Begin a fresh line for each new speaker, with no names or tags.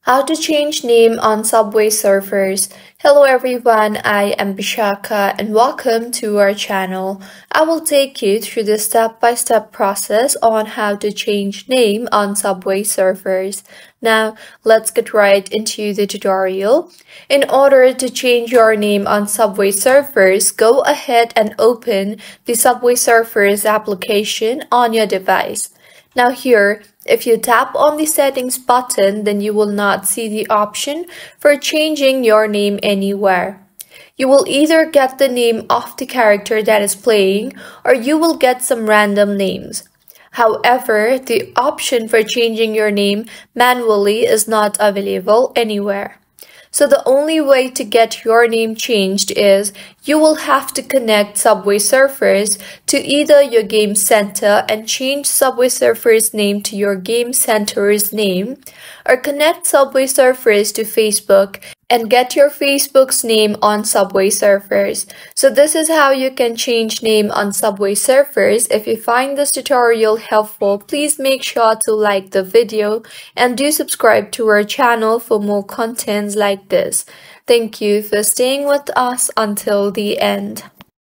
How to change name on Subway servers. Hello everyone, I am Bishaka and welcome to our channel. I will take you through the step-by-step process on how to change name on Subway servers. Now, let's get right into the tutorial. In order to change your name on Subway servers, go ahead and open the Subway servers application on your device. Now here, if you tap on the settings button, then you will not see the option for changing your name anywhere. You will either get the name of the character that is playing or you will get some random names. However, the option for changing your name manually is not available anywhere. So the only way to get your name changed is you will have to connect Subway servers to either your game center and change Subway servers name to your game center's name, or connect Subway servers to Facebook and get your Facebook's name on Subway servers. So this is how you can change name on Subway servers. If you find this tutorial helpful, please make sure to like the video and do subscribe to our channel for more contents like this. Thank you for staying with us until the end.